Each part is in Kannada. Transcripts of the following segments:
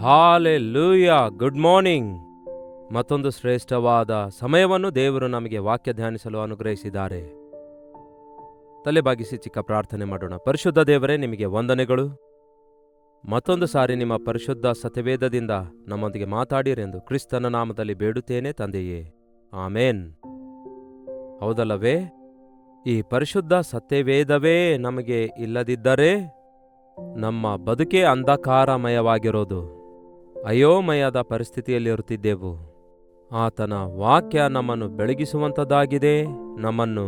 ಹಾಲೆಲೂಯಾ. Good morning. ಮತ್ತೊಂದು ಶ್ರೇಷ್ಠವಾದ ಸಮಯವನ್ನು ದೇವರು ನಮಗೆ ವಾಕ್ಯ ಧ್ಯಾನಿಸಲು ಅನುಗ್ರಹಿಸಿದ್ದಾರೆ. ತಲೆಬಾಗಿಸಿ ಚಿಕ್ಕ ಪ್ರಾರ್ಥನೆ ಮಾಡೋಣ. ಪರಿಶುದ್ಧ ದೇವರೇ, ನಿಮಗೆ ವಂದನೆಗಳು. ಮತ್ತೊಂದು ಸಾರಿ ನಿಮ್ಮ ಪರಿಶುದ್ಧ ಸತ್ಯವೇದದಿಂದ ನಮ್ಮೊಂದಿಗೆ ಮಾತಾಡಿರೆಂದು ಕ್ರಿಸ್ತನ ನಾಮದಲ್ಲಿ ಬೇಡುತ್ತೇನೆ ತಂದೆಯೇ, ಆಮೇನ್. ಹೌದಲ್ಲವೇ? ಈ ಪರಿಶುದ್ಧ ಸತ್ಯವೇದವೇ ನಮಗೆ ಇಲ್ಲದಿದ್ದರೆ ನಮ್ಮ ಬದುಕೇ ಅಂಧಕಾರಮಯವಾಗಿರೋದು, ಅಯೋಮಯದ ಪರಿಸ್ಥಿತಿಯಲ್ಲಿರುತ್ತಿದ್ದೆವು. ಆತನ ವಾಕ್ಯ ನಮ್ಮನ್ನು ಬೆಳಗಿಸುವಂಥದ್ದಾಗಿದೆ, ನಮ್ಮನ್ನು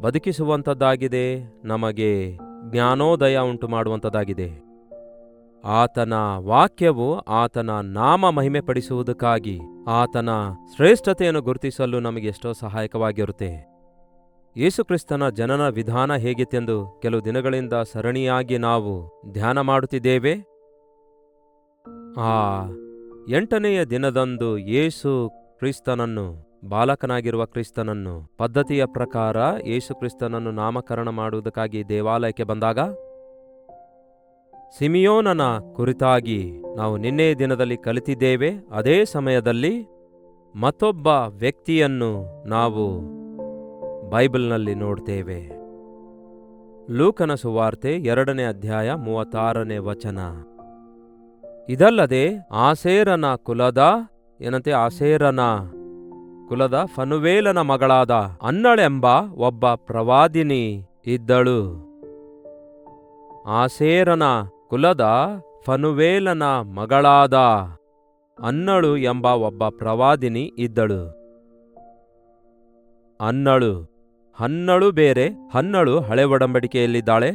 ಬದುಕಿಸುವಂಥದ್ದಾಗಿದೆ, ನಮಗೆ ಜ್ಞಾನೋದಯ ಉಂಟು ಮಾಡುವಂಥದ್ದಾಗಿದೆ. ಆತನ ವಾಕ್ಯವು ಆತನ ನಾಮ ಮಹಿಮೆಪಡಿಸುವುದಕ್ಕಾಗಿ, ಆತನ ಶ್ರೇಷ್ಠತೆಯನ್ನು ಗುರುತಿಸಲು ನಮಗೆ ಎಷ್ಟೋ ಸಹಾಯಕವಾಗಿರುತ್ತೆ. ಯೇಸುಕ್ರಿಸ್ತನ ಜನನ ವಿಧಾನ ಹೇಗಿತ್ತೆಂದು ಕೆಲವು ದಿನಗಳಿಂದ ಸರಣಿಯಾಗಿ ನಾವು ಧ್ಯಾನ ಮಾಡುತ್ತಿದ್ದೇವೆ. ಆ 8ನೆಯ ದಿನದಂದು ಯೇಸು ಕ್ರಿಸ್ತನನ್ನು, ಬಾಲಕನಾಗಿರುವ ಕ್ರಿಸ್ತನನ್ನು ಪದ್ಧತಿಯ ಪ್ರಕಾರ ಯೇಸು ಕ್ರಿಸ್ತನನ್ನು ನಾಮಕರಣ ಮಾಡುವುದಕ್ಕಾಗಿ ದೇವಾಲಯಕ್ಕೆ ಬಂದಾಗ, ಸಿಮಿಯೋನನ ಕುರಿತಾಗಿ ನಾವು ನಿನ್ನೆ ದಿನದಲ್ಲಿ ಕಲಿತಿದ್ದೇವೆ. ಅದೇ ಸಮಯದಲ್ಲಿ ಮತ್ತೊಬ್ಬ ವ್ಯಕ್ತಿಯನ್ನು ನಾವು ಬೈಬಲ್ನಲ್ಲಿ ನೋಡ್ತೇವೆ. ಲೂಕನ ಸುವಾರ್ತೆ 2ನೇ ಅಧ್ಯಾಯ 36ನೇ ವಚನ. ಇದಲ್ಲದೆ ಆಸೇರನ ಕುಲದ ಫನುವೇಲನ ಮಗಳಾದ ಅನ್ನಳೆಂಬ ಒಬ್ಬ ಪ್ರವಾದಿನಿ ಇದ್ದಳು. ಆಸೇರನ ಕುಲದ ಫನುವೇಲನ ಮಗಳಾದ ಅನ್ನಳು ಎಂಬ ಒಬ್ಬ ಪ್ರವಾದಿನಿ ಇದ್ದಳು. ಹನ್ನಳು ಬೇರೆ. ಹನ್ನಳು ಹಳೆ ಒಡಂಬಡಿಕೆಯಲ್ಲಿದ್ದಾಳೆ.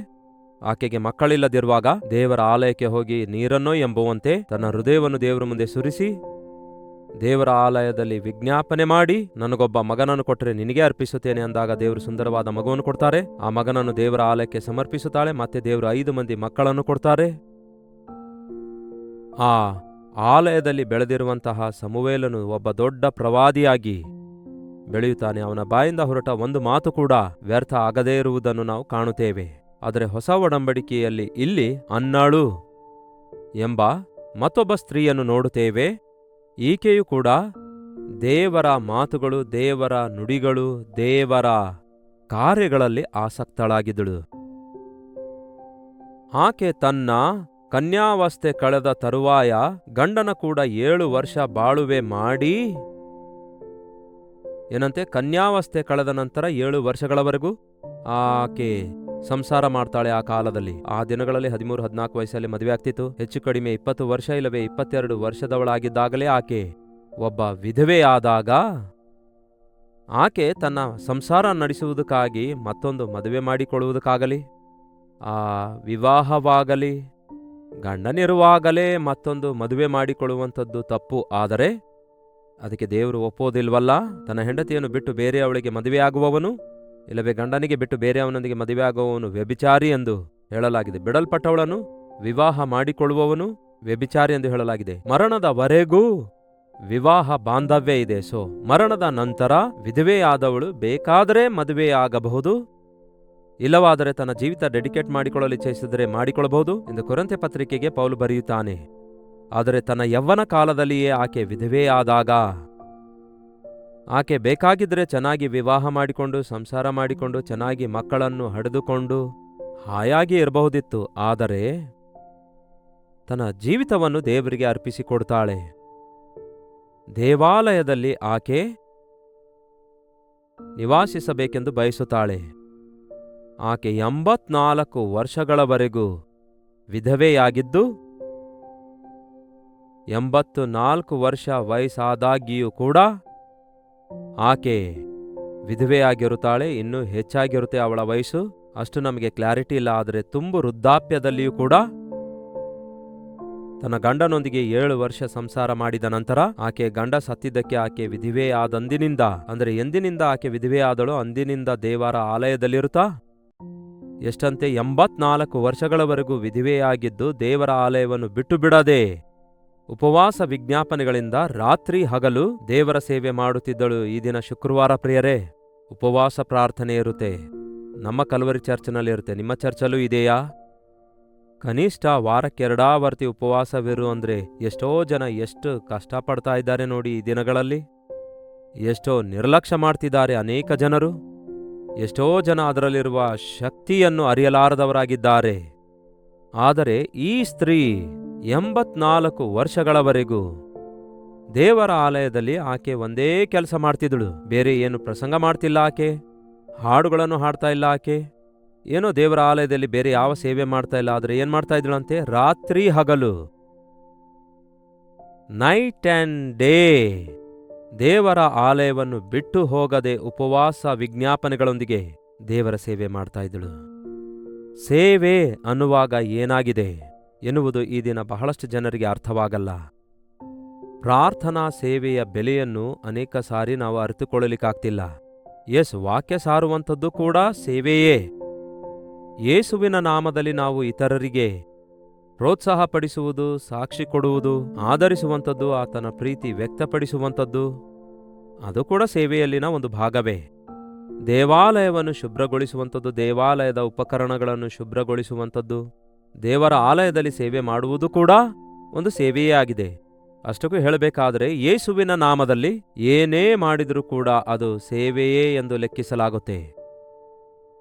ಆಕೆಗೆ ಮಕ್ಕಳಿಲ್ಲದಿರುವಾಗ ದೇವರ ಆಲಯಕ್ಕೆ ಹೋಗಿ ನೀರನ್ನೋ ಎಂಬುವಂತೆ ತನ್ನ ಹೃದಯವನ್ನು ದೇವರ ಮುಂದೆ ಸುರಿಸಿ, ದೇವರ ಆಲಯದಲ್ಲಿ ವಿಜ್ಞಾಪನೆ ಮಾಡಿ, ನನಗೊಬ್ಬ ಮಗನನ್ನು ಕೊಟ್ಟರೆ ನಿನಗೆ ಅರ್ಪಿಸುತ್ತೇನೆ ಅಂದಾಗ ದೇವರು ಸುಂದರವಾದ ಮಗುವನ್ನು ಕೊಡ್ತಾರೆ. ಆ ಮಗನನ್ನು ದೇವರ ಆಲಯಕ್ಕೆ ಸಮರ್ಪಿಸುತ್ತಾಳೆ. ಮತ್ತೆ ದೇವರು 5 ಮಂದಿ ಮಕ್ಕಳನ್ನು ಕೊಡ್ತಾರೆ. ಆ ಆಲಯದಲ್ಲಿ ಬೆಳೆದಿರುವಂತಹ ಸಮುವೇಲನು ಒಬ್ಬ ದೊಡ್ಡ ಪ್ರವಾದಿಯಾಗಿ ಬೆಳೆಯುತ್ತಾನೆ. ಅವನ ಬಾಯಿಂದ ಹೊರಟ ಒಂದು ಮಾತು ಕೂಡ ವ್ಯರ್ಥ ಆಗದೇ ಇರುವುದನ್ನು ನಾವು ಕಾಣುತ್ತೇವೆ. ಆದರೆ ಹೊಸ ಒಡಂಬಡಿಕೆಯಲ್ಲಿ ಇಲ್ಲಿ ಅನ್ನಳು ಎಂಬ ಮತ್ತೊಬ್ಬ ಸ್ತ್ರೀಯನ್ನು ನೋಡುತ್ತೇವೆ. ಈಕೆಯು ಕೂಡ ದೇವರ ಮಾತುಗಳು, ದೇವರ ನುಡಿಗಳು, ದೇವರ ಕಾರ್ಯಗಳಲ್ಲಿ ಆಸಕ್ತಳಾಗಿದ್ದಳು. ಆಕೆ ತನ್ನ ಕನ್ಯಾವಸ್ಥೆ ಕಳೆದ ತರುವಾಯ ಗಂಡನ ಕೂಡ 7 ವರ್ಷ ಬಾಳುವೆ ಮಾಡಿ, ಏನಂತೆ, ಕನ್ಯಾವಸ್ಥೆ ಕಳೆದ ನಂತರ 7 ವರ್ಷಗಳವರೆಗೂ ಆಕೆ ಸಂಸಾರ ಮಾಡ್ತಾಳೆ. ಆ ಕಾಲದಲ್ಲಿ, ಆ ದಿನಗಳಲ್ಲಿ 13-14 ವಯಸ್ಸಲ್ಲಿ ಮದುವೆ ಆಗ್ತಿತ್ತು. ಹೆಚ್ಚು ಕಡಿಮೆ 20 ವರ್ಷ ಇಲ್ಲವೇ 22 ವರ್ಷದವಳಾಗಿದ್ದಾಗಲೇ ಆಕೆ ಒಬ್ಬ ವಿಧವೆಯಾದಾಗ, ಆಕೆ ತನ್ನ ಸಂಸಾರ ನಡೆಸುವುದಕ್ಕಾಗಿ ಮತ್ತೊಂದು ಮದುವೆ ಮಾಡಿಕೊಳ್ಳುವುದಕ್ಕಾಗಲಿ, ಆ ವಿವಾಹವಾಗಲಿ, ಗಂಡನಿರುವಾಗಲೇ ಮತ್ತೊಂದು ಮದುವೆ ಮಾಡಿಕೊಳ್ಳುವಂಥದ್ದು ತಪ್ಪು. ಆದರೆ ಅದಕ್ಕೆ ದೇವರು ಒಪ್ಪೋದಿಲ್ವಲ್ಲ. ತನ್ನ ಹೆಂಡತಿಯನ್ನು ಬಿಟ್ಟು ಬೇರೆಯವಳಿಗೆ ಮದುವೆಯಾಗುವವನು, ಇಲ್ಲವೇ ಗಂಡನಿಗೆ ಬಿಟ್ಟು ಬೇರೆಯವನೊಂದಿಗೆ ಮದುವೆಯಾಗುವವನು ವ್ಯಭಿಚಾರಿ ಎಂದು ಹೇಳಲಾಗಿದೆ. ಬಿಡಲ್ಪಟ್ಟವಳನ್ನು ವಿವಾಹ ಮಾಡಿಕೊಳ್ಳುವವನು ವ್ಯಭಿಚಾರಿ ಎಂದು ಹೇಳಲಾಗಿದೆ. ಮರಣದವರೆಗೂ ವಿವಾಹ ಬಾಂಧವ್ಯ ಇದೆ. ಮರಣದ ನಂತರ ವಿಧವೆಯಾದವಳು ಬೇಕಾದರೆ ಮದುವೆಯಾಗಬಹುದು, ಇಲ್ಲವಾದರೆ ತನ್ನ ಜೀವಿತ ಡೆಡಿಕೇಟ್ ಮಾಡಿಕೊಳ್ಳಲು ಇಚ್ಛಿಸಿದರೆ ಮಾಡಿಕೊಳ್ಳಬಹುದು ಎಂದು ಕೊರಿಂಥೆ ಪತ್ರಿಕೆಗೆ ಪೌಲು ಬರೆಯುತ್ತಾನೆ. ಆದರೆ ತನ್ನ ಯವ್ವನ ಕಾಲದಲ್ಲಿಯೇ ಆಕೆ ವಿಧವೆಯಾದಾಗ, ಆಕೆ ಬೇಕಾಗಿದ್ದರೆ ಚೆನ್ನಾಗಿ ವಿವಾಹ ಮಾಡಿಕೊಂಡು ಸಂಸಾರ ಮಾಡಿಕೊಂಡು ಚೆನ್ನಾಗಿ ಮಕ್ಕಳನ್ನು ಹಡೆದುಕೊಂಡು ಹಾಯಾಗಿ ಇರಬಹುದಿತ್ತು. ಆದರೆ ತನ್ನ ಜೀವಿತವನ್ನು ದೇವರಿಗೆ ಅರ್ಪಿಸಿಕೊಡ್ತಾಳೆ. ದೇವಾಲಯದಲ್ಲಿ ಆಕೆ ನಿವಾಸಿಸಬೇಕೆಂದು ಬಯಸುತ್ತಾಳೆ. ಆಕೆ 84 ವರ್ಷಗಳವರೆಗೂ ವಿಧವೆಯಾಗಿದ್ದು, 84 ವರ್ಷ ವಯಸ್ಸಾದಾಗಿಯೂ ಕೂಡ ಆಕೆ ವಿಧವೆಯಾಗಿರುತ್ತಾಳೆ. ಇನ್ನೂ ಹೆಚ್ಚಾಗಿರುತ್ತೆ ಅವಳ ವಯಸ್ಸು, ಅಷ್ಟು ನಮಗೆ ಕ್ಲಾರಿಟಿ ಇಲ್ಲ. ಆದರೆ ತುಂಬು ವೃದ್ಧಾಪ್ಯದಲ್ಲಿಯೂ ಕೂಡ ತನ್ನ ಗಂಡನೊಂದಿಗೆ 7 ವರ್ಷ ಸಂಸಾರ ಮಾಡಿದ ನಂತರ, ಆಕೆ ಗಂಡ ಸತ್ತಿದ್ದಕ್ಕೆ ಆಕೆ ವಿಧವೆಯಾದಂದಿನಿಂದ, ಅಂದರೆ ಎಂದಿನಿಂದ ಆಕೆ ವಿಧವೆಯಾದಳೋ ಅಂದಿನಿಂದ ದೇವರ ಆಲಯದಲ್ಲಿರುತ್ತಾ ಎಷ್ಟಂತೆ 84 ವರ್ಷಗಳವರೆಗೂ ವಿಧವೆಯಾಗಿದ್ದು, ದೇವರ ಆಲಯವನ್ನು ಬಿಟ್ಟು ಬಿಡದೆ ಉಪವಾಸ ವಿಜ್ಞಾಪನೆಗಳಿಂದ ರಾತ್ರಿ ಹಗಲು ದೇವರ ಸೇವೆ ಮಾಡುತ್ತಿದ್ದಳು. ಈ ದಿನ ಶುಕ್ರವಾರ ಪ್ರಿಯರೇ, ಉಪವಾಸ ಪ್ರಾರ್ಥನೆ ಇರುತ್ತೆ. ನಮ್ಮ ಕಲ್ವರಿ ಚರ್ಚ್ನಲ್ಲಿ ಇರುತ್ತೆ. ನಿಮ್ಮ ಚರ್ಚಲ್ಲೂ ಇದೆಯಾ? ಕನಿಷ್ಠ ವಾರಕ್ಕೆ 2 ಆವರ್ತಿ ಉಪವಾಸವಿರು ಅಂದ್ರೆ ಎಷ್ಟೋ ಜನ ಎಷ್ಟು ಕಷ್ಟಪಡ್ತಾ ಇದ್ದಾರೆ ನೋಡಿ ಈ ದಿನಗಳಲ್ಲಿ. ಎಷ್ಟೋ ನಿರ್ಲಕ್ಷ್ಯ ಮಾಡ್ತಿದ್ದಾರೆ ಅನೇಕ ಜನರು. ಎಷ್ಟೋ ಜನ ಅದರಲ್ಲಿರುವ ಶಕ್ತಿಯನ್ನು ಅರಿಯಲಾರದವರಾಗಿದ್ದಾರೆ. ಆದರೆ ಈ ಸ್ತ್ರೀ 84 ವರ್ಷಗಳವರೆಗೂ ದೇವರ ಆಲಯದಲ್ಲಿ ಆಕೆ ಒಂದೇ ಕೆಲಸ ಮಾಡ್ತಿದ್ದಳು. ಬೇರೆ ಏನು ಪ್ರಸಂಗ ಮಾಡ್ತಿಲ್ಲ ಆಕೆ, ಹಾಡುಗಳನ್ನು ಹಾಡ್ತಾ ಇಲ್ಲ ಆಕೆ, ಏನೋ ದೇವರ ಆಲಯದಲ್ಲಿ ಬೇರೆ ಯಾವ ಸೇವೆ ಮಾಡ್ತಾ ಇಲ್ಲ. ಆದರೆ ಏನ್ ಮಾಡ್ತಾ ಇದ್ದಳಂತೆ? ರಾತ್ರಿ ಹಗಲು, ನೈಟ್ ಅಂಡ್ ಡೇ ದೇವರ ಆಲಯವನ್ನು ಬಿಟ್ಟು ಹೋಗದೆ ಉಪವಾಸ ವಿಜ್ಞಾಪನೆಗಳೊಂದಿಗೆ ದೇವರ ಸೇವೆ ಮಾಡ್ತಾ ಇದ್ದಳು. ಸೇವೆ ಅನ್ನುವಾಗ ಏನಾಗಿದೆ ಎನ್ನುವುದು ಈ ದಿನ ಬಹಳಷ್ಟು ಜನರಿಗೆ ಅರ್ಥವಾಗಲ್ಲ. ಪ್ರಾರ್ಥನಾ ಸೇವೆಯ ಬೆಲೆಯನ್ನು ಅನೇಕ ಸಾರಿ ನಾವು ಅರಿತುಕೊಳ್ಳಲಿಕ್ಕಾಗ್ತಿಲ್ಲ. ವಾಕ್ಯ ಸಾರುವಂಥದ್ದು ಕೂಡ ಸೇವೆಯೇ. ಯೇಸುವಿನ ನಾಮದಲ್ಲಿ ನಾವು ಇತರರಿಗೆ ಪ್ರೋತ್ಸಾಹಪಡಿಸುವುದು, ಸಾಕ್ಷಿ ಕೊಡುವುದು, ಆಧರಿಸುವಂಥದ್ದು, ಆತನ ಪ್ರೀತಿ ವ್ಯಕ್ತಪಡಿಸುವಂಥದ್ದು ಅದು ಕೂಡ ಸೇವೆಯಲ್ಲಿನ ಒಂದು ಭಾಗವೇ. ದೇವಾಲಯವನ್ನು ಶುಭ್ರಗೊಳಿಸುವಂಥದ್ದು, ದೇವಾಲಯದ ಉಪಕರಣಗಳನ್ನು ಶುಭ್ರಗೊಳಿಸುವಂಥದ್ದು, ದೇವರ ಆಲಯದಲ್ಲಿ ಸೇವೆ ಮಾಡುವುದು ಕೂಡ ಒಂದು ಸೇವೆಯೇ ಆಗಿದೆ. ಅಷ್ಟಕ್ಕೂ ಹೇಳಬೇಕಾದರೆ ಯೇಸುವಿನ ನಾಮದಲ್ಲಿ ಏನೇ ಮಾಡಿದರೂ ಕೂಡ ಅದು ಸೇವೆಯೇ ಎಂದು ಲೆಕ್ಕಿಸಲಾಗುತ್ತೆ.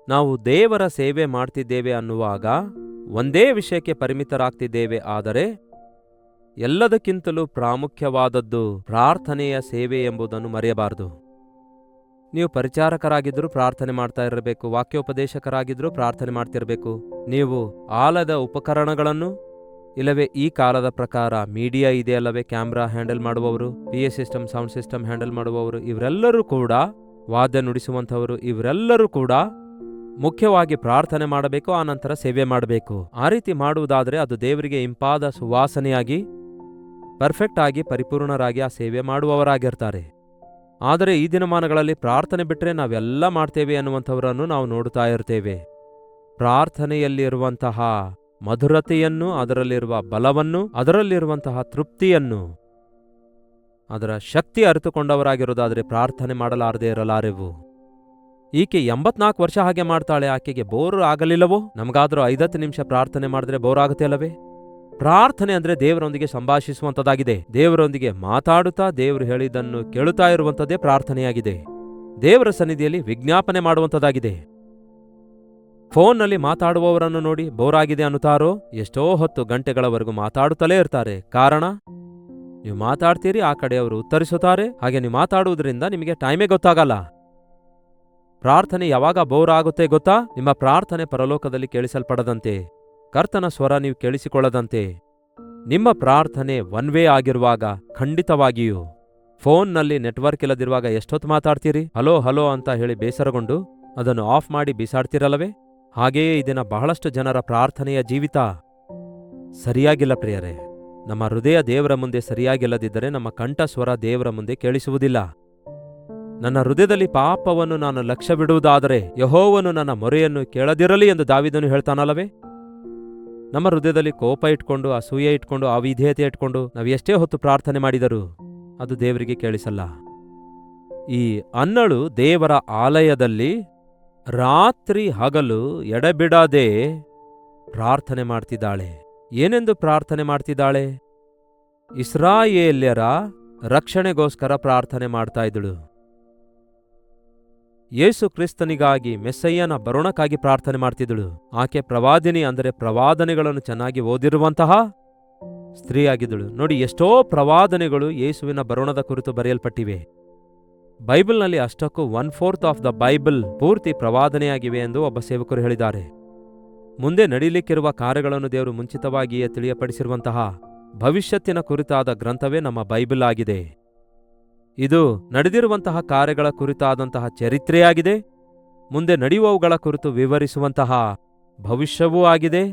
ನಾವು ದೇವರ ಸೇವೆ ಮಾಡ್ತಿದ್ದೇವೆ ಅನ್ನುವಾಗ ಒಂದೇ ವಿಷಯಕ್ಕೆ ಪರಿಮಿತರಾಗ್ತಿದ್ದೇವೆ. ಆದರೆ ಎಲ್ಲದಕ್ಕಿಂತಲೂ ಪ್ರಾಮುಖ್ಯವಾದದ್ದು ಪ್ರಾರ್ಥನೆಯ ಸೇವೆ ಎಂಬುದನ್ನು ಮರೆಯಬಾರದು. ನೀವು ಪರಿಚಾರಕರಾಗಿದ್ದರೂ ಪ್ರಾರ್ಥನೆ ಮಾಡ್ತಾ ಇರಬೇಕು, ವಾಕ್ಯೋಪದೇಶಕರಾಗಿದ್ದರೂ ಪ್ರಾರ್ಥನೆ ಮಾಡ್ತಿರಬೇಕು. ನೀವು ಆಲದ ಉಪಕರಣಗಳನ್ನು ಇಲ್ಲವೇ ಈ ಕಾಲದ ಪ್ರಕಾರ ಮೀಡಿಯಾ ಇದೆಯಲ್ಲವೇ, ಕ್ಯಾಮ್ರಾ ಹ್ಯಾಂಡಲ್ ಮಾಡುವವರು, PA system, sound system handle ಮಾಡುವವರು, ಇವರೆಲ್ಲರೂ ಕೂಡ, ವಾದ್ಯ ನುಡಿಸುವಂಥವರು, ಇವರೆಲ್ಲರೂ ಕೂಡ ಮುಖ್ಯವಾಗಿ ಪ್ರಾರ್ಥನೆ ಮಾಡಬೇಕು, ಆನಂತರ ಸೇವೆ ಮಾಡಬೇಕು. ಆ ರೀತಿ ಮಾಡುವುದಾದರೆ ಅದು ದೇವರಿಗೆ ಇಂಪಾದ ಸುವಾಸನೆಯಾಗಿ ಪರ್ಫೆಕ್ಟ್ ಆಗಿ ಪರಿಪೂರ್ಣರಾಗಿ ಆ ಸೇವೆ ಮಾಡುವವರಾಗಿರ್ತಾರೆ. ಆದರೆ ಈ ದಿನಮಾನಗಳಲ್ಲಿ ಪ್ರಾರ್ಥನೆ ಬಿಟ್ಟರೆ ನಾವೆಲ್ಲ ಮಾಡ್ತೇವೆ ಅನ್ನುವಂಥವರನ್ನು ನಾವು ನೋಡುತ್ತಾ ಇರ್ತೇವೆ. ಪ್ರಾರ್ಥನೆಯಲ್ಲಿರುವಂತಹ ಮಧುರತೆಯನ್ನು, ಅದರಲ್ಲಿರುವ ಬಲವನ್ನು, ಅದರಲ್ಲಿರುವಂತಹ ತೃಪ್ತಿಯನ್ನು, ಅದರ ಶಕ್ತಿ ಅರಿತುಕೊಂಡವರಾಗಿರೋದಾದರೆ ಪ್ರಾರ್ಥನೆ ಮಾಡಲಾರದೆ ಇರಲಾರೆವು. ಈಕೆ 84 ವರ್ಷ ಹಾಗೆ ಮಾಡ್ತಾಳೆ. ಆಕೆಗೆ ಬೋರ್ ಆಗಲಿಲ್ಲವೋ? ನಮಗಾದರೂ 5 ನಿಮಿಷ ಪ್ರಾರ್ಥನೆ ಮಾಡಿದ್ರೆ ಬೋರ್ ಆಗುತ್ತೆ ಅಲ್ಲವೇ? ಪ್ರಾರ್ಥನೆ ಅಂದ್ರೆ ದೇವರೊಂದಿಗೆ ಸಂಭಾಷಿಸುವಂಥದ್ದಾಗಿದೆ. ದೇವರೊಂದಿಗೆ ಮಾತಾಡುತ್ತಾ ದೇವರು ಹೇಳಿದ್ದನ್ನು ಕೇಳುತ್ತಾ ಇರುವಂಥದ್ದೇ ಪ್ರಾರ್ಥನೆಯಾಗಿದೆ. ದೇವರ ಸನ್ನಿಧಿಯಲ್ಲಿ ವಿಜ್ಞಾಪನೆ ಮಾಡುವಂಥದ್ದಾಗಿದೆ. ಫೋನ್ನಲ್ಲಿ ಮಾತಾಡುವವರನ್ನು ನೋಡಿ ಬೋರ್ ಆಗಿದೆ ಅನ್ನುತ್ತಾರೋ? ಎಷ್ಟೋ ಹೊತ್ತು ಗಂಟೆಗಳವರೆಗೂ ಮಾತಾಡುತ್ತಲೇ ಇರ್ತಾರೆ. ಕಾರಣ, ನೀವು ಮಾತಾಡ್ತೀರಿ, ಆ ಕಡೆಯವರು ಉತ್ತರಿಸುತ್ತಾರೆ. ಹಾಗೆ ನೀವು ಮಾತಾಡುವುದರಿಂದ ನಿಮಗೆ ಟೈಮೇ ಗೊತ್ತಾಗಲ್ಲ. ಪ್ರಾರ್ಥನೆ ಯಾವಾಗ ಬೋರ್ ಆಗುತ್ತೆ ಗೊತ್ತಾ? ನಿಮ್ಮ ಪ್ರಾರ್ಥನೆ ಪರಲೋಕದಲ್ಲಿ ಕೇಳಿಸಲ್ಪಡದಂತೆ, ಕರ್ತನ ಸ್ವರ ನೀವು ಕೇಳಿಸಿಕೊಳ್ಳದಂತೆ, ನಿಮ್ಮ ಪ್ರಾರ್ಥನೆ ಒನ್ ವೇ ಆಗಿರುವಾಗ ಖಂಡಿತವಾಗಿಯೂ. ಫೋನ್ನಲ್ಲಿ ನೆಟ್ವರ್ಕ್ ಇಲ್ಲದಿರುವಾಗ ಎಷ್ಟೊತ್ತು ಮಾತಾಡ್ತೀರಿ? ಹಲೋ ಹಲೋ ಅಂತ ಹೇಳಿ ಬೇಸರಗೊಂಡು ಅದನ್ನು ಆಫ್ ಮಾಡಿ ಬಿಸಾಡ್ತಿರಲ್ಲವೇ? ಹಾಗೆಯೇ ಇದನ್ನ ಬಹಳಷ್ಟು ಜನರ ಪ್ರಾರ್ಥನೆಯ ಜೀವಿತ ಸರಿಯಾಗಿಲ್ಲ ಪ್ರಿಯರೇ. ನಮ್ಮ ಹೃದಯ ದೇವರ ಮುಂದೆ ಸರಿಯಾಗಿಲ್ಲದಿದ್ದರೆ ನಮ್ಮ ಕಂಠಸ್ವರ ದೇವರ ಮುಂದೆ ಕೇಳಿಸುವುದಿಲ್ಲ. ನನ್ನ ಹೃದಯದಲ್ಲಿ ಪಾಪವನ್ನು ನಾನು ಲಕ್ಷ್ಯವಿಡುವುದಾದರೆ ಯೆಹೋವನು ನನ್ನ ಮೊರೆಯನ್ನು ಕೇಳದಿರಲಿ ಎಂದು ದಾವೀದನು ಹೇಳ್ತಾನಲ್ಲವೇ? ನಮ್ಮ ಹೃದಯದಲ್ಲಿ ಕೋಪ ಇಟ್ಕೊಂಡು, ಅಸೂಯೆ ಇಟ್ಕೊಂಡು, ಅವಿಧೇಯತೆ ಇಟ್ಕೊಂಡು ನಾವು ಎಷ್ಟೇ ಹೊತ್ತು ಪ್ರಾರ್ಥನೆ ಮಾಡಿದರೂ ಅದು ದೇವರಿಗೆ ಕೇಳಿಸಲ್ಲ. ಈ ಅನ್ನಳು ದೇವರ ಆಲಯದಲ್ಲಿ ರಾತ್ರಿ ಹಗಲು ಎಡೆಬಿಡದೆ ಪ್ರಾರ್ಥನೆ ಮಾಡ್ತಿದ್ದಾಳೆ. ಏನೆಂದು ಪ್ರಾರ್ಥನೆ ಮಾಡ್ತಿದ್ದಾಳೆ? ಇಸ್ರಾಯೇಲ್ಯರ ರಕ್ಷಣೆಗೋಸ್ಕರ ಪ್ರಾರ್ಥನೆ ಮಾಡ್ತಾ ಇದ್ದಳು. ಯೇಸು ಕ್ರಿಸ್ತನಿಗಾಗಿ, ಮೆಸ್ಸಯ್ಯನ ಬರೋಣಕ್ಕಾಗಿ ಪ್ರಾರ್ಥನೆ ಮಾಡ್ತಿದ್ದಳು. ಆಕೆ ಪ್ರವಾದಿನಿ, ಅಂದರೆ ಪ್ರವಾದನೆಗಳನ್ನು ಚೆನ್ನಾಗಿ ಓದಿರುವಂತಹ ಸ್ತ್ರೀಯಾಗಿದ್ದಳು. ನೋಡಿ, ಎಷ್ಟೋ ಪ್ರವಾದನೆಗಳು ಯೇಸುವಿನ ಬರೋಣದ ಕುರಿತು ಬರೆಯಲ್ಪಟ್ಟಿವೆ. ಬೈಬಲ್ನಲ್ಲಿ ಅಷ್ಟಕ್ಕೂ 1/4 ಆಫ್ ದ ಬೈಬಲ್ ಪೂರ್ತಿ ಪ್ರವಾದನೆಯಾಗಿವೆ ಎಂದು ಒಬ್ಬ ಸೇವಕರು ಹೇಳಿದ್ದಾರೆ. ಮುಂದೆ ನಡೀಲಿಕ್ಕಿರುವ ಕಾರ್ಯಗಳನ್ನು ದೇವರು ಮುಂಚಿತವಾಗಿಯೇ ತಿಳಿಯಪಡಿಸಿರುವಂತಹ ಭವಿಷ್ಯತ್ತಿನ ಕುರಿತಾದ ಗ್ರಂಥವೇ ನಮ್ಮ ಬೈಬಲ್ ಆಗಿದೆ. ಇದು ನಡೆದಿರುವಂತಹ ಕಾರ್ಯಗಳ ಕುರಿತಾದಂತಹ ಚರಿತ್ರೆಯಾಗಿದೆ. ಮುಂದೆ ನಡೆಯುವವುಗಳ ಕುರಿತು ವಿವರಿಸುವಂತಹ ಭವಿಷ್ಯವೂ ಆಗಿದೆ.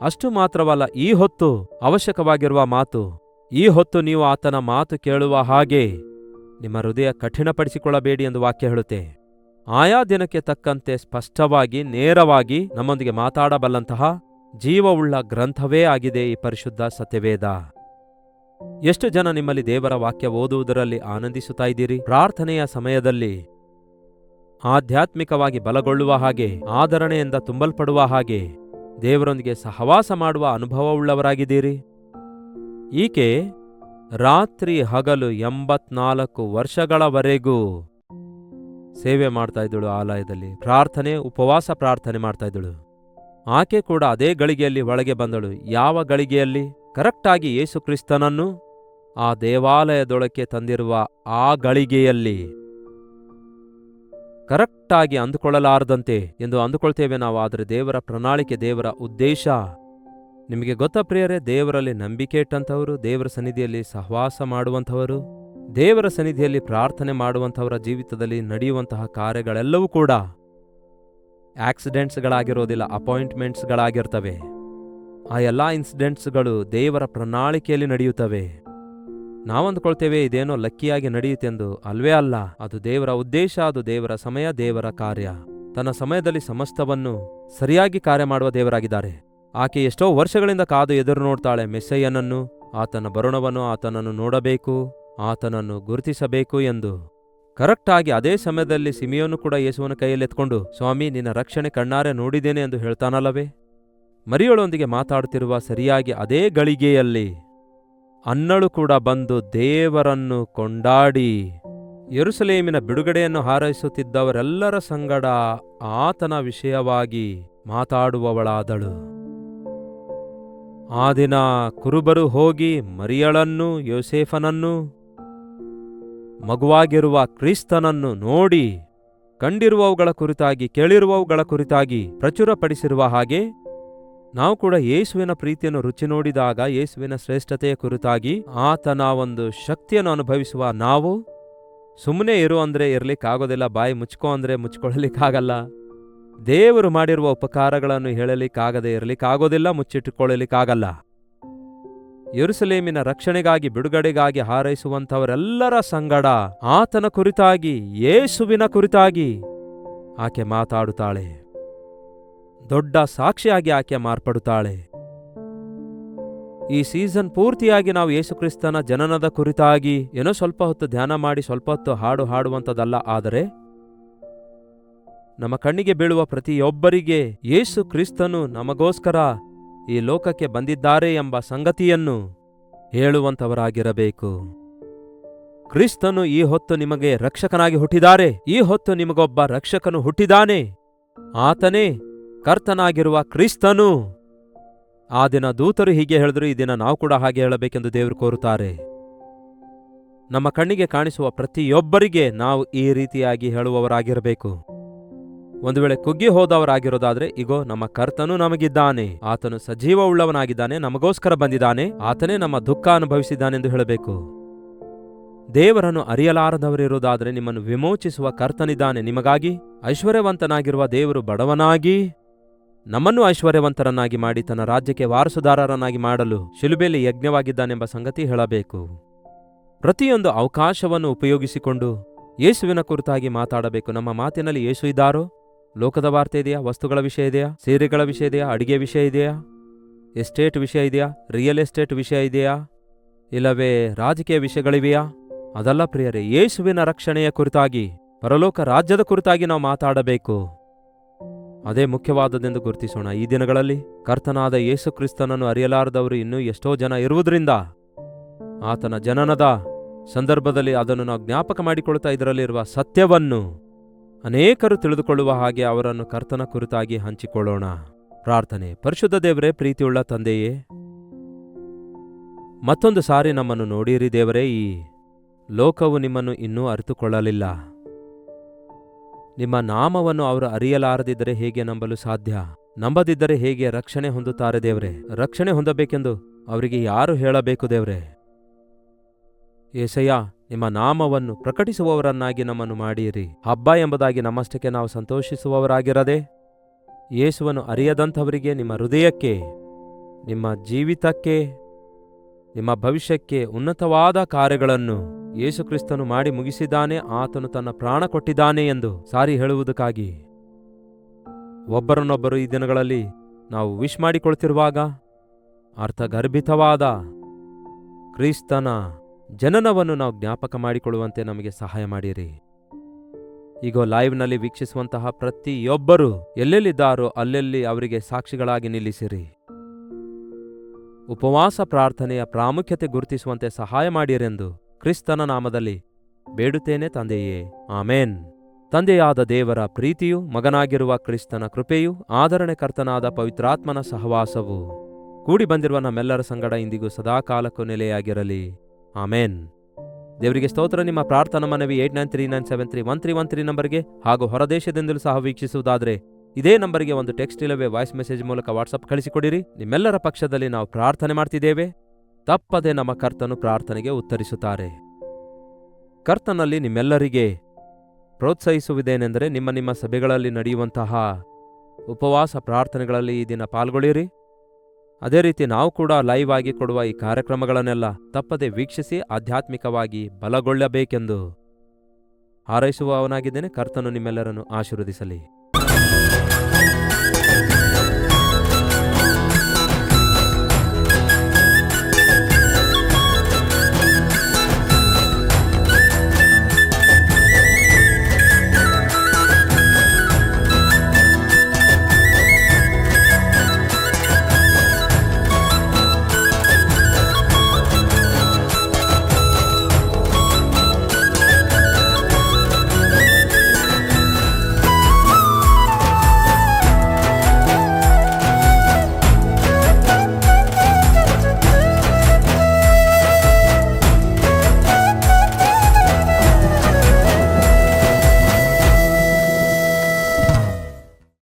ಅಷ್ಟು ಮಾತ್ರವಲ್ಲ, ಈ ಹೊತ್ತು ಅವಶ್ಯಕವಾಗಿರುವ ಮಾತು, ಈ ಹೊತ್ತು ನೀವು ಆತನ ಮಾತು ಕೇಳುವ ಹಾಗೆ ನಿಮ್ಮ ಹೃದಯ ಕಠಿಣಪಡಿಸಿಕೊಳ್ಳಬೇಡಿ ಎಂದು ವಾಕ್ಯ ಹೇಳುತ್ತೆ. ಆಯಾ ದಿನಕ್ಕೆ ತಕ್ಕಂತೆ ಸ್ಪಷ್ಟವಾಗಿ, ನೇರವಾಗಿ ನಮ್ಮೊಂದಿಗೆ ಮಾತಾಡಬಲ್ಲಂತಹ ಜೀವವುಳ್ಳ ಗ್ರಂಥವೇ ಆಗಿದೆ ಈ ಪರಿಶುದ್ಧ ಸತ್ಯವೇದ. ಎಷ್ಟು ಜನ ನಿಮ್ಮಲ್ಲಿ ದೇವರ ವಾಕ್ಯ ಓದುವುದರಲ್ಲಿ ಆನಂದಿಸುತ್ತಾ ಇದ್ದೀರಿ? ಪ್ರಾರ್ಥನೆಯ ಸಮಯದಲ್ಲಿ ಆಧ್ಯಾತ್ಮಿಕವಾಗಿ ಬಲಗೊಳ್ಳುವ ಹಾಗೆ, ಆದರಣೆಯಿಂದ ತುಂಬಲ್ಪಡುವ ಹಾಗೆ, ದೇವರೊಂದಿಗೆ ಸಹವಾಸ ಮಾಡುವ ಅನುಭವವುಳ್ಳವರಾಗಿದ್ದೀರಿ. ಈಕೆ ರಾತ್ರಿ ಹಗಲು 84 ವರ್ಷಗಳವರೆಗೂ ಸೇವೆ ಮಾಡ್ತಾ ಇದ್ದಳು. ಆಲಯದಲ್ಲಿ ಪ್ರಾರ್ಥನೆ, ಉಪವಾಸ ಪ್ರಾರ್ಥನೆ ಮಾಡ್ತಾ ಇದ್ದಳು. ಆಕೆ ಕೂಡ ಅದೇ ಗಳಿಗೆಯಲ್ಲಿ ಒಳಗೆ ಬಂದಳು. ಯಾವ ಗಳಿಗೆಯಲ್ಲಿ? ಕರೆಕ್ಟಾಗಿ ಯೇಸು ಕ್ರಿಸ್ತನನ್ನು ಆ ದೇವಾಲಯದೊಳಕ್ಕೆ ತಂದಿರುವ ಆ ಗಳಿಗೆಯಲ್ಲಿ. ಕರೆಕ್ಟಾಗಿ ಅಂದುಕೊಳ್ಳಲಾರದಂತೆ ಎಂದು ಅಂದುಕೊಳ್ತೇವೆ ನಾವು, ಆದರೆ ದೇವರ ಪ್ರಣಾಳಿಕೆ, ದೇವರ ಉದ್ದೇಶ ನಿಮಗೆ ಗೊತ್ತಾ ಪ್ರಿಯರೇ? ದೇವರಲ್ಲಿ ನಂಬಿಕೆ ಇಟ್ಟಂಥವರು, ದೇವರ ಸನ್ನಿಧಿಯಲ್ಲಿ ಸಹವಾಸ ಮಾಡುವಂಥವರು, ದೇವರ ಸನ್ನಿಧಿಯಲ್ಲಿ ಪ್ರಾರ್ಥನೆ ಮಾಡುವಂಥವರ ಜೀವಿತದಲ್ಲಿ ನಡೆಯುವಂತಹ ಕಾರ್ಯಗಳೆಲ್ಲವೂ ಕೂಡ ಆಕ್ಸಿಡೆಂಟ್ಸ್ಗಳಾಗಿರೋದಿಲ್ಲ, ಅಪಾಯಿಂಟ್ಮೆಂಟ್ಸ್ಗಳಾಗಿರ್ತವೆ. ಆ ಎಲ್ಲ ಇನ್ಸಿಡೆಂಟ್ಸ್ಗಳು ದೇವರ ಪ್ರಣಾಳಿಕೆಯಲ್ಲಿ ನಡೆಯುತ್ತವೆ. ನಾವು ಅಂದ್ಕೊಳ್ತೇವೆ ಇದೇನೋ ಲಕ್ಕಿಯಾಗಿ ನಡೆಯುತ್ತೆಂದು. ಅಲ್ವೇ ಅಲ್ಲ. ಅದು ದೇವರ ಉದ್ದೇಶ, ಅದು ದೇವರ ಸಮಯ, ದೇವರ ಕಾರ್ಯ. ತನ್ನ ಸಮಯದಲ್ಲಿ ಸಮಸ್ತವನ್ನು ಸರಿಯಾಗಿ ಕಾರ್ಯ ಮಾಡುವ ದೇವರಾಗಿದ್ದಾರೆ. ಆಕೆ ಎಷ್ಟೋ ವರ್ಷಗಳಿಂದ ಕಾದು ಎದುರು ನೋಡ್ತಾಳೆ ಮೆಸ್ಸಯ್ಯನನ್ನು, ಆತನ ಬರುಣವನ್ನು, ಆತನನ್ನು ನೋಡಬೇಕು, ಆತನನ್ನು ಗುರುತಿಸಬೇಕು ಎಂದು. ಕರೆಕ್ಟಾಗಿ ಅದೇ ಸಮಯದಲ್ಲಿ ಸಿಮಿಯೋನು ಕೂಡ ಯೇಸುವನ ಕೈಯಲ್ಲೆತ್ಕೊಂಡು, ಸ್ವಾಮಿ ನಿನ್ನ ರಕ್ಷಣೆ ಕಣ್ಣಾರೆ ನೋಡಿದ್ದೇನೆ ಎಂದು ಹೇಳ್ತಾನಲ್ಲವೇ? ಮರಿಯಳೊಂದಿಗೆ ಮಾತಾಡುತ್ತಿರುವ ಸರಿಯಾಗಿ ಅದೇ ಗಳಿಗೆಯಲ್ಲಿ ಅನ್ನಳು ಕೂಡ ಬಂದು ದೇವರನ್ನು ಕೊಂಡಾಡಿ ಯೆರೂಸಲೇಮಿನ ಬಿಡುಗಡೆಯನ್ನು ಹಾರೈಸುತ್ತಿದ್ದವರೆಲ್ಲರ ಸಂಗಡ ಆತನ ವಿಷಯವಾಗಿ ಮಾತಾಡುವವಳಾದಳು. ಆ ದಿನ ಕುರುಬರು ಹೋಗಿ ಮರಿಯಳನ್ನು, ಯೋಸೇಫನನ್ನು, ಮಗುವಾಗಿರುವ ಕ್ರಿಸ್ತನನ್ನು ನೋಡಿ ಕಂಡಿರುವವುಗಳ ಕುರಿತಾಗಿ, ಕೇಳಿರುವವುಗಳ ಕುರಿತಾಗಿ ಪ್ರಚುರಪಡಿಸಿರುವ ಹಾಗೆ ನಾವು ಕೂಡ ಯೇಸುವಿನ ಪ್ರೀತಿಯನ್ನು ರುಚಿ ನೋಡಿದಾಗ, ಯೇಸುವಿನ ಶ್ರೇಷ್ಠತೆಯ ಕುರಿತಾಗಿ, ಆತನ ಒಂದು ಶಕ್ತಿಯನ್ನು ಅನುಭವಿಸುವ ನಾವು ಸುಮ್ಮನೆ ಇರು ಅಂದ್ರೆ ಇರಲಿಕ್ಕಾಗೋದಿಲ್ಲ, ಬಾಯಿ ಮುಚ್ಕೋ ಅಂದ್ರೆ ಮುಚ್ಕೊಳ್ಳಲಿಕ್ಕಾಗಲ್ಲ, ದೇವರು ಮಾಡಿರುವ ಉಪಕಾರಗಳನ್ನು ಹೇಳಲಿಕ್ಕಾಗದೆ ಇರಲಿಕ್ಕಾಗೋದಿಲ್ಲ, ಮುಚ್ಚಿಟ್ಟುಕೊಳ್ಳಲಿಕ್ಕಾಗಲ್ಲ. ಯೆರೂಸಲೇಮಿನ ರಕ್ಷಣೆಗಾಗಿ, ಬಿಡುಗಡೆಗಾಗಿ ಹಾರೈಸುವಂಥವರೆಲ್ಲರ ಸಂಗಡ ಆತನ ಕುರಿತಾಗಿ, ಯೇಸುವಿನ ಕುರಿತಾಗಿ ಆಕೆ ಮಾತಾಡುತ್ತಾಳೆ. ದೊಡ್ಡ ಸಾಕ್ಷಿಯಾಗಿ ಆಕೆ ಮಾರ್ಪಡುತ್ತಾಳೆ. ಈ ಸೀಸನ್ ಪೂರ್ತಿಯಾಗಿ ನಾವು ಯೇಸುಕ್ರಿಸ್ತನ ಜನನದ ಕುರಿತಾಗಿ ಏನೋ ಸ್ವಲ್ಪ ಹೊತ್ತು ಧ್ಯಾನ ಮಾಡಿ, ಸ್ವಲ್ಪ ಹೊತ್ತು ಹಾಡು ಹಾಡುವಂಥದ್ದಲ್ಲ, ಆದರೆ ನಮ್ಮ ಕಣ್ಣಿಗೆ ಬೀಳುವ ಪ್ರತಿಯೊಬ್ಬರಿಗೆ ಯೇಸು ಕ್ರಿಸ್ತನು ನಮಗೋಸ್ಕರ ಈ ಲೋಕಕ್ಕೆ ಬಂದಿದ್ದಾರೆ ಎಂಬ ಸಂಗತಿಯನ್ನು ಹೇಳುವಂಥವರಾಗಿರಬೇಕು. ಕ್ರಿಸ್ತನು ಈ ಹೊತ್ತು ನಿಮಗೆ ರಕ್ಷಕನಾಗಿ ಹುಟ್ಟಿದ್ದಾರೆ. ಈ ಹೊತ್ತು ನಿಮಗೊಬ್ಬ ರಕ್ಷಕನು ಹುಟ್ಟಿದಾನೆ. ಆತನೇ ಕರ್ತನಾಗಿರುವ ಕ್ರಿಸ್ತನು. ಆ ದಿನ ದೂತರು ಹೀಗೆ ಹೇಳಿದ್ರು, ಈ ದಿನ ನಾವು ಕೂಡ ಹಾಗೆ ಹೇಳಬೇಕೆಂದು ದೇವರು ಕೋರುತ್ತಾರೆ. ನಮ್ಮ ಕಣ್ಣಿಗೆ ಕಾಣಿಸುವ ಪ್ರತಿಯೊಬ್ಬರಿಗೆ ನಾವು ಈ ರೀತಿಯಾಗಿ ಹೇಳುವವರಾಗಿರಬೇಕು. ಒಂದು ವೇಳೆ ಕುಗ್ಗಿ ಹೋದವರಾಗಿರೋದಾದ್ರೆ, ಇಗೋ ನಮ್ಮ ಕರ್ತನು ನಮಗಿದ್ದಾನೆ, ಆತನು ಸಜೀವವುಳ್ಳವನಾಗಿದ್ದಾನೆ, ನಮಗೋಸ್ಕರ ಬಂದಿದ್ದಾನೆ, ಆತನೇ ನಮ್ಮ ದುಃಖ ಅನುಭವಿಸಿದ್ದಾನೆಂದು ಹೇಳಬೇಕು. ದೇವರನ್ನು ಅರಿಯಲಾರದವರಿರುವುದಾದರೆ ನಿಮ್ಮನ್ನು ವಿಮೋಚಿಸುವ ಕರ್ತನಿದ್ದಾನೆ. ನಿಮಗಾಗಿ ಐಶ್ವರ್ಯವಂತನಾಗಿರುವ ದೇವರು ಬಡವನಾಗಿ ನಮ್ಮನ್ನು ಐಶ್ವರ್ಯವಂತರನ್ನಾಗಿ ಮಾಡಿ ತನ್ನ ರಾಜ್ಯಕ್ಕೆ ವಾರಸುದಾರರನ್ನಾಗಿ ಮಾಡಲು ಶಿಲುಬೆಯಲ್ಲಿ ಯಜ್ಞವಾಗಿದ್ದಾನೆಂಬ ಸಂಗತಿ ಹೇಳಬೇಕು. ಪ್ರತಿಯೊಂದು ಅವಕಾಶವನ್ನು ಉಪಯೋಗಿಸಿಕೊಂಡು ಯೇಸುವಿನ ಕುರಿತಾಗಿ ಮಾತಾಡಬೇಕು. ನಮ್ಮ ಮಾತಿನಲ್ಲಿ ಯೇಸು ಇದ್ದಾರೋ? ಲೋಕದ ವಾರ್ತೆ ಇದೆಯಾ? ವಸ್ತುಗಳ ವಿಷಯ ಇದೆಯಾ? ಸೀರೆಗಳ ವಿಷಯ ಇದೆಯಾ? ಅಡಿಗೆ ವಿಷಯ ಇದೆಯಾ? ಎಸ್ಟೇಟ್ ವಿಷಯ ಇದೆಯಾ? ರಿಯಲ್ ಎಸ್ಟೇಟ್ ವಿಷಯ ಇದೆಯಾ? ಇಲ್ಲವೇ ರಾಜಕೀಯ ವಿಷಯಗಳಿವೆಯಾ? ಅದಲ್ಲ ಪ್ರಿಯರೇ, ಯೇಸುವಿನ ರಕ್ಷಣೆಯ ಕುರಿತಾಗಿ, ಪರಲೋಕ ರಾಜ್ಯದ ಕುರಿತಾಗಿ ನಾವು ಮಾತಾಡಬೇಕು. ಅದೇ ಮುಖ್ಯವಾದದೆಂದು ಗುರುತಿಸೋಣ. ಈ ದಿನಗಳಲ್ಲಿ ಕರ್ತನಾದ ಯೇಸು ಕ್ರಿಸ್ತನನ್ನು ಅರಿಯಲಾರದವರು ಇನ್ನೂ ಎಷ್ಟೋ ಜನ ಇರುವುದರಿಂದ ಆತನ ಜನನದ ಸಂದರ್ಭದಲ್ಲಿ ಅದನ್ನು ನಾವು ಜ್ಞಾಪಕ ಮಾಡಿಕೊಳ್ತಾ ಇದರಲ್ಲಿರುವ ಸತ್ಯವನ್ನು ಅನೇಕರು ತಿಳಿದುಕೊಳ್ಳುವ ಹಾಗೆ ಅವರನ್ನು ಕರ್ತನ ಕುರಿತಾಗಿ ಹಂಚಿಕೊಳ್ಳೋಣ. ಪ್ರಾರ್ಥನೆ. ಪರಿಶುದ್ಧ ದೇವರೇ, ಪ್ರೀತಿಯುಳ್ಳ ತಂದೆಯೇ, ಮತ್ತೊಂದು ಸಾರಿ ನಮ್ಮನ್ನು ನೋಡಿರಿ ದೇವರೇ. ಈ ಲೋಕವು ನಿಮ್ಮನ್ನು ಇನ್ನೂ ಅರಿತುಕೊಳ್ಳಲಿಲ್ಲ. ನಿಮ್ಮ ನಾಮವನ್ನು ಅವರು ಅರಿಯಲಾರದಿದ್ದರೆ ಹೇಗೆ ನಂಬಲು ಸಾಧ್ಯ? ನಂಬದಿದ್ದರೆ ಹೇಗೆ ರಕ್ಷಣೆ ಹೊಂದುತ್ತಾರೆ ದೇವರೇ? ರಕ್ಷಣೆ ಹೊಂದಬೇಕೆಂದು ಅವರಿಗೆ ಯಾರು ಹೇಳಬೇಕು ದೇವರೇ? ಏಸಯ್ಯ, ನಿಮ್ಮ ನಾಮವನ್ನು ಪ್ರಕಟಿಸುವವರನ್ನಾಗಿ ನಮ್ಮನ್ನು ಮಾಡಿರಿ. ಹಬ್ಬ ಎಂಬುದಾಗಿ ನಮ್ಮಷ್ಟಕ್ಕೆ ನಾವು ಸಂತೋಷಿಸುವವರಾಗಿರದೆ, ಯೇಸುವನ್ನು ಅರಿಯದಂಥವರಿಗೆ ನಿಮ್ಮ ಹೃದಯಕ್ಕೆ, ನಿಮ್ಮ ಜೀವಿತಕ್ಕೆ, ನಿಮ್ಮ ಭವಿಷ್ಯಕ್ಕೆ ಉನ್ನತವಾದ ಕಾರ್ಯಗಳನ್ನು ಯೇಸುಕ್ರಿಸ್ತನು ಮಾಡಿ ಮುಗಿಸಿದ್ದಾನೆ, ಆತನು ತನ್ನ ಪ್ರಾಣ ಕೊಟ್ಟಿದ್ದಾನೆ ಎಂದು ಸಾರಿ ಹೇಳುವುದಕ್ಕಾಗಿ ಒಬ್ಬರನ್ನೊಬ್ಬರು ಈ ದಿನಗಳಲ್ಲಿ ನಾವು ವಿಶ್ ಮಾಡಿಕೊಳ್ತಿರುವಾಗ ಅರ್ಥಗರ್ಭಿತವಾದ ಕ್ರಿಸ್ತನ ಜನನವನ್ನು ನಾವು ಜ್ಞಾಪಕ ಮಾಡಿಕೊಳ್ಳುವಂತೆ ನಮಗೆ ಸಹಾಯ ಮಾಡಿರಿ. ಈಗ ಲೈವ್ನಲ್ಲಿ ವೀಕ್ಷಿಸುವಂತಹ ಪ್ರತಿಯೊಬ್ಬರು ಎಲ್ಲೆಲ್ಲಿದ್ದಾರೋ ಅಲ್ಲೆಲ್ಲಿ ಅವರಿಗೆ ಸಾಕ್ಷಿಗಳಾಗಿ ನಿಲ್ಲಿಸಿರಿ. ಉಪವಾಸ ಪ್ರಾರ್ಥನೆಯ ಪ್ರಾಮುಖ್ಯತೆ ಗುರುತಿಸುವಂತೆ ಸಹಾಯ ಮಾಡಿರೆಂದು ಕ್ರಿಸ್ತನ ನಾಮದಲ್ಲಿ ಬೇಡುತ್ತೇನೆ ತಂದೆಯೇ, ಆಮೇನ್. ತಂದೆಯಾದ ದೇವರ ಪ್ರೀತಿಯು, ಮಗನಾಗಿರುವ ಕ್ರಿಸ್ತನ ಕೃಪೆಯು, ಆದರಣೆಕರ್ತನಾದ ಪವಿತ್ರಾತ್ಮನ ಸಹವಾಸವು ಕೂಡಿ ಬಂದಿರುವ ನಮ್ಮೆಲ್ಲರ ಸಂಗಡ ಇಂದಿಗೂ ಸದಾಕಾಲಕ್ಕೂ ನೆಲೆಯಾಗಿರಲಿ. ಆಮೇನ್. ದೇವರಿಗೆ ಸ್ತೋತ್ರ. ನಿಮ್ಮ ಪ್ರಾರ್ಥನಾ ಮನವಿ 8939731313 ನಂಬರ್ಗೆ ಹಾಗೂ ಹೊರದೇಶದಿಂದಲೂ ಸಹ ವೀಕ್ಷಿಸುವುದಾದರೆ ಇದೇ ನಂಬರಿಗೆ ಒಂದು ಟೆಕ್ಸ್ಟ್ ಇಲ್ಲವೇ ವಾಯ್ಸ್ ಮೆಸೇಜ್ ಮೂಲಕ ವಾಟ್ಸಪ್ ಕಳಿಸಿಕೊಡಿರಿ. ನಿಮ್ಮೆಲ್ಲರ ಪಕ್ಷದಲ್ಲಿ ನಾವು ಪ್ರಾರ್ಥನೆ ಮಾಡ್ತಿದ್ದೇವೆ. ತಪ್ಪದೆ ನಮ್ಮ ಕರ್ತನು ಪ್ರಾರ್ಥನೆಗೆ ಉತ್ತರಿಸುತ್ತಾರೆ. ಕರ್ತನಲ್ಲಿ ನಿಮ್ಮೆಲ್ಲರಿಗೆ ಪ್ರೋತ್ಸಾಹಿಸುವುದೇನೆಂದರೆ, ನಿಮ್ಮ ಸಭೆಗಳಲ್ಲಿ ನಡೆಯುವಂತಹ ಉಪವಾಸ ಪ್ರಾರ್ಥನೆಗಳಲ್ಲಿ ಈ ದಿನ ಪಾಲ್ಗೊಳ್ಳಿರಿ. ಅದೇ ರೀತಿ ನಾವು ಕೂಡ ಲೈವ್ ಆಗಿ ಕೊಡುವ ಈ ಕಾರ್ಯಕ್ರಮಗಳನ್ನೆಲ್ಲ ತಪ್ಪದೆ ವೀಕ್ಷಿಸಿ ಆಧ್ಯಾತ್ಮಿಕವಾಗಿ ಬಲಗೊಳ್ಳಬೇಕೆಂದು ಹಾರೈಸುವವನಾಗಿದ್ದೇನೆ. ಕರ್ತನು ನಿಮ್ಮೆಲ್ಲರನ್ನು ಆಶೀರ್ವದಿಸಲಿ.